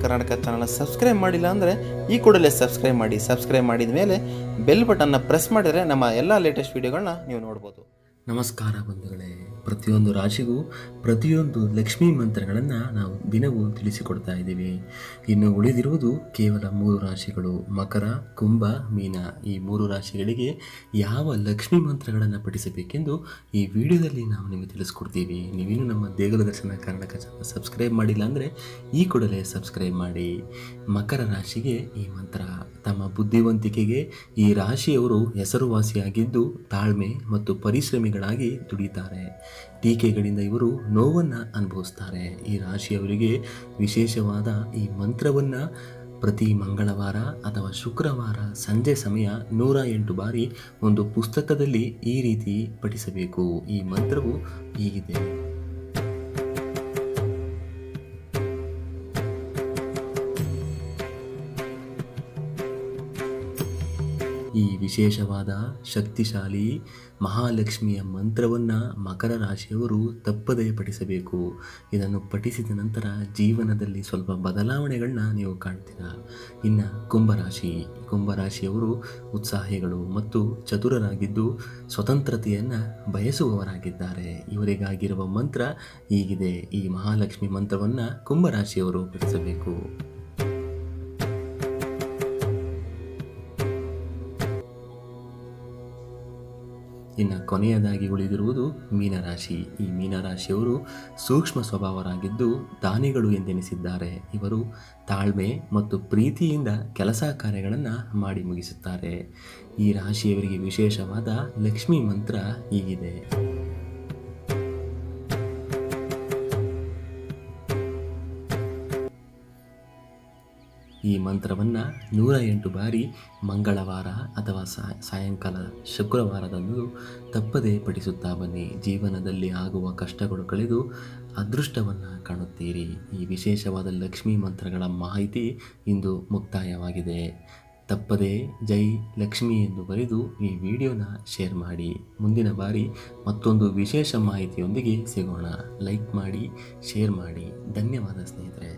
Karnataka channel subscribe ಮಾಡಿಲ್ಲ ಅಂದರೆ ಈ ಕೂಡಲೇ ಸಬ್ಸ್ಕ್ರೈಬ್ ಮಾಡಿ. ಸಬ್ಸ್ಕ್ರೈಬ್ ಮಾಡಿದ ಮೇಲೆ ಬೆಲ್ ಬಟನ್ನ ಪ್ರೆಸ್ ಮಾಡಿದರೆ ನಮ್ಮ ಎಲ್ಲ ಲೇಟೆಸ್ಟ್ ವೀಡಿಯೋಗಳನ್ನ ನೀವು ನೋಡ್ಬೋದು. ನಮಸ್ಕಾರ ಬಂಧುಗಳೇ, ಪ್ರತಿಯೊಂದು ರಾಶಿಗೂ ಪ್ರತಿಯೊಂದು ಲಕ್ಷ್ಮೀ ಮಂತ್ರಗಳನ್ನು ನಾವು ದಿನವೂ ತಿಳಿಸಿಕೊಡ್ತಾ ಇದ್ದೀವಿ. ಇನ್ನು ಉಳಿದಿರುವುದು ಕೇವಲ 3 ರಾಶಿಗಳು, ಮಕರ, ಕುಂಭ, ಮೀನ. ಈ 3 ರಾಶಿಗಳಿಗೆ ಯಾವ ಲಕ್ಷ್ಮೀ ಮಂತ್ರಗಳನ್ನು ಪಠಿಸಬೇಕೆಂದು ಈ ವಿಡಿಯೋದಲ್ಲಿ ನಾವು ನಿಮಗೆ ತಿಳಿಸ್ಕೊಡ್ತೀವಿ. ನೀವಿನ್ನು ನಮ್ಮ ದೇಗುಲ ದರ್ಶನ ಕರ್ನಾಟಕ ಚಾನಲ್ ಸಬ್ಸ್ಕ್ರೈಬ್ ಮಾಡಿಲ್ಲ ಅಂದರೆ ಈ ಕೂಡಲೇ ಸಬ್ಸ್ಕ್ರೈಬ್ ಮಾಡಿ. ಮಕರ ರಾಶಿಗೆ ಈ ಮಂತ್ರ. ತಮ್ಮ ಬುದ್ಧಿವಂತಿಕೆಗೆ ಈ ರಾಶಿಯವರು ಹೆಸರುವಾಸಿಯಾಗಿದ್ದು ತಾಳ್ಮೆ ಮತ್ತು ಪರಿಶ್ರಮಿಗಳಾಗಿ ದುಡಿತಾರೆ. ಟೀಕೆಗಳಿಂದ ಇವರು ನೋವನ್ನು ಅನುಭವಿಸ್ತಾರೆ. ಈ ರಾಶಿಯವರಿಗೆ ವಿಶೇಷವಾದ ಈ ಮಂತ್ರವನ್ನು ಪ್ರತಿ ಮಂಗಳವಾರ ಅಥವಾ ಶುಕ್ರವಾರ ಸಂಜೆ ಸಮಯ 108 ಬಾರಿ ಒಂದು ಪುಸ್ತಕದಲ್ಲಿ ಈ ರೀತಿ ಪಠಿಸಬೇಕು. ಈ ಮಂತ್ರವು ಹೀಗಿದೆ: ಈ ವಿಶೇಷವಾದ ಶಕ್ತಿಶಾಲಿ ಮಹಾಲಕ್ಷ್ಮಿಯ ಮಂತ್ರವನ್ನು ಮಕರ ರಾಶಿಯವರು ತಪ್ಪದೇ ಪಠಿಸಬೇಕು. ಇದನ್ನು ಪಠಿಸಿದ ನಂತರ ಜೀವನದಲ್ಲಿ ಸ್ವಲ್ಪ ಬದಲಾವಣೆಗಳನ್ನ ನೀವು ಕಾಣ್ತೀರಾ. ಇನ್ನು ಕುಂಭರಾಶಿಯವರು ಉತ್ಸಾಹಿಗಳು ಮತ್ತು ಚತುರರಾಗಿದ್ದು ಸ್ವತಂತ್ರತೆಯನ್ನು ಬಯಸುವವರಾಗಿದ್ದಾರೆ. ಇವರಿಗಾಗಿರುವ ಮಂತ್ರ ಹೀಗಿದೆ. ಈ ಮಹಾಲಕ್ಷ್ಮಿ ಮಂತ್ರವನ್ನು ಕುಂಭರಾಶಿಯವರು ಪಠಿಸಬೇಕು. ಇನ್ನು ಕೊನೆಯದಾಗಿ ಉಳಿದಿರುವುದು ಮೀನರಾಶಿ. ಈ ಮೀನರಾಶಿಯವರು ಸೂಕ್ಷ್ಮ ಸ್ವಭಾವರಾಗಿದ್ದು ದಾನಿಗಳು ಎಂದೆನಿಸಿದ್ದಾರೆ. ಇವರು ತಾಳ್ಮೆ ಮತ್ತು ಪ್ರೀತಿಯಿಂದ ಕೆಲಸ ಕಾರ್ಯಗಳನ್ನು ಮಾಡಿ ಮುಗಿಸುತ್ತಾರೆ. ಈ ರಾಶಿಯವರಿಗೆ ವಿಶೇಷವಾದ ಲಕ್ಷ್ಮೀ ಮಂತ್ರ ಹೀಗಿದೆ: ಈ ಮಂತ್ರವನ್ನು 108 ಬಾರಿ ಮಂಗಳವಾರ ಅಥವಾ ಸಾಯಂಕಾಲ ಶುಕ್ರವಾರದಂದು ತಪ್ಪದೇ ಪಠಿಸುತ್ತಾ ಬನ್ನಿ. ಜೀವನದಲ್ಲಿ ಆಗುವ ಕಷ್ಟಗಳು ಕಳೆದು ಅದೃಷ್ಟವನ್ನು ಕಾಣುತ್ತೀರಿ. ಈ ವಿಶೇಷವಾದ ಲಕ್ಷ್ಮೀ ಮಂತ್ರಗಳ ಮಾಹಿತಿ ಇಂದು ಮುಕ್ತಾಯವಾಗಿದೆ. ತಪ್ಪದೇ ಜೈ ಲಕ್ಷ್ಮಿ ಎಂದು ಬರೆದು ಈ ವಿಡಿಯೋನ ಶೇರ್ ಮಾಡಿ. ಮುಂದಿನ ಬಾರಿ ಮತ್ತೊಂದು ವಿಶೇಷ ಮಾಹಿತಿಯೊಂದಿಗೆ ಸಿಗೋಣ. ಲೈಕ್ ಮಾಡಿ, ಶೇರ್ ಮಾಡಿ. ಧನ್ಯವಾದ ಸ್ನೇಹಿತರೆ.